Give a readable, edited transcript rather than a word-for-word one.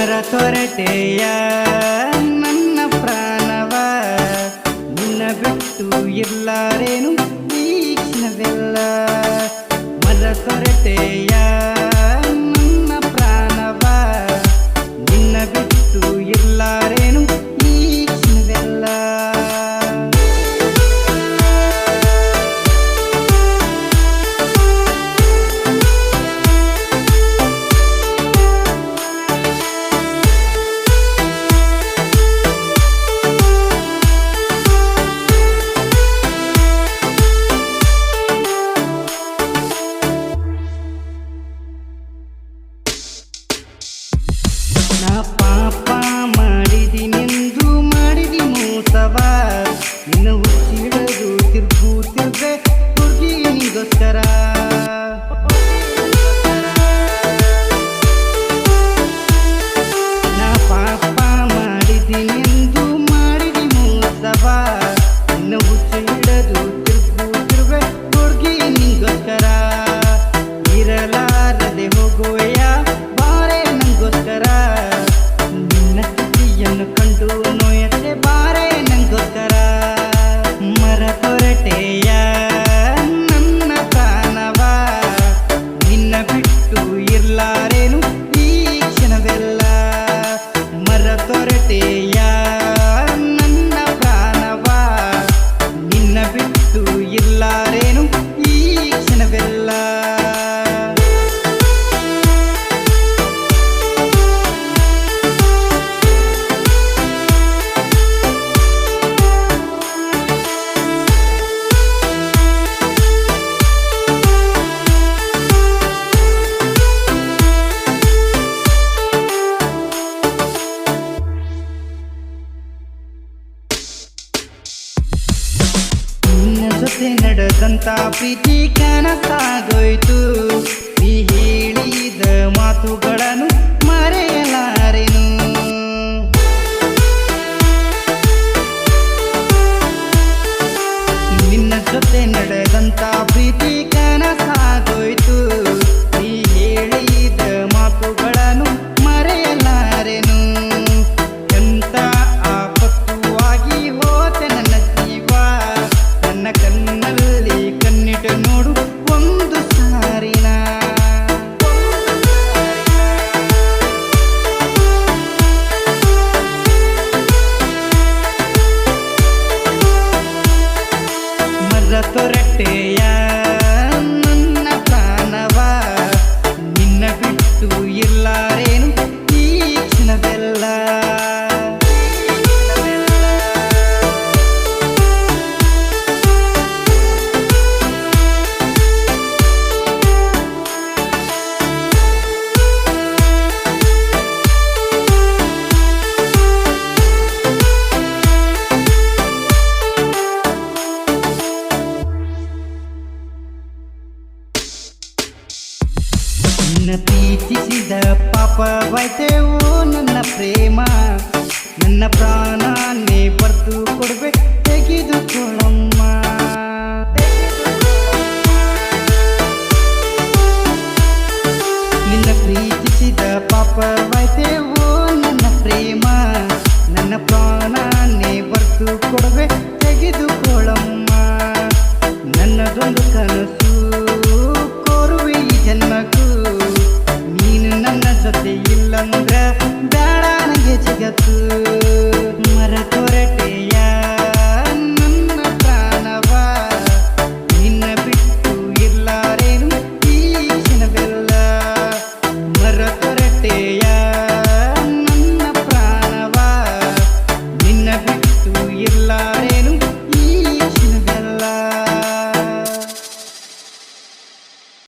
ತೊರಟೆಯ ನನ್ನ ಪ್ರಾಣವ ನಿನ್ನ ಬಿಟ್ಟು ಇರ್ಲಾರೇನು ಈ ಕ್ಷಣವೆಲ್ಲ ಮರ ತೊರಟೆಯ ನನ್ನ ಪ್ರಾಣವ ನಿನ್ನ ಬಿಟ್ಟು ಇರ್ಲಾರೇನು ಈ ಕ್ಷಣವೆಲ್ಲ ನಾ ಪಾಪ ಮಾಡಿದಿನೆಂದು ಮಾಡಿದಿ ಮೋಸವ ನಿನ್ನ ಹುಚ್ಚಿಡದು ತಿರ್ಬೆ ಹುಡುಗಿ ನಿಗೋಸ್ಕರ ನಾ ಪಾಪ ಮಾಡಿದಿನೆಂದು ಮಾಡಿದಿ ಮೋಸವ ನಿನ್ನ ಹುಚ್ಚಿಡದು ತಿರ್ಬೆ ಹುಡುಗಿ ನಿಗೋಸ್ಕರ ಇರಲಾರದೆ ಹೋಗೋಯ ಬಾರೆ ನಂಗೋಸ್ಕರ ನಿನ್ನ ಸ್ಥಿತಿಯನ್ನು ಕಂಡು ನೋಯತ್ತೆ ಬಾರೆ ನಂಗೋಸ್ಕರ ಮರ ತೊರಟೆಯ ನನ್ನ ಪ್ರಾಣವ ನಿನ್ನ ಬಿಟ್ಟು ಇರ್ಲಾರೇನು ಈ ಕ್ಷಣವೆಲ್ಲ ಮರ ತೊರಟೆಯ ನನ್ನ ಪ್ರಾಣವ ನಿನ್ನ ಬಿಟ್ಟು ಇರ್ಲಾರೇನು ಈ ಕ್ಷಣವೆಲ್ಲ ಜೊತೆ ನಡೆದಂತ ಪ್ರೀತಿ ಕನಸಾಗೋಯ್ತು ನೀ ಹೇಳಿದ ಮಾತುಗಳನ್ನು ಮರೆಯಲಾರೆನು ನಿನ್ನ ಜೊತೆ ನಡೆದಂತ ಪ್ರೀತಿ ಕನಸಾಗೋಯ್ತು ನೀ ಹೇಳಿದ ಮಾತುಗಳನ್ನು ಮರೆಯಲಾರೆನು ಎಂತ ಆಪತ್ತುವಾಗಿ ಹೋತೆ ನನ್ನ ಜೀವ ನನ್ನ ಕಣ್ಣಲ್ಲಿ ಕಣ್ಣಿಟ್ಟು ನೋಡು ಒಂದು ಸಾರಿನ ಮರ ತೊರಟೆಯ ನನ್ನ ಪ್ರಾಣವ ನಿನ್ನ ಬಿಟ್ಟು ಇರ್ಲಾರೇನು ಈ ಕ್ಷಣವೆಲ್ಲ ನಿನ್ನ ಪ್ರೀತಿಸಿದ ಪಾಪವಾಯ್ತೇವೋ ನನ್ನ ಪ್ರೇಮ ನನ್ನ ಪ್ರಾಣನೇ ಬರೆದು ಕೊಡ್ಬೇಕು ತೆಗೆದುಕೊಳ್ಳಮ್ಮ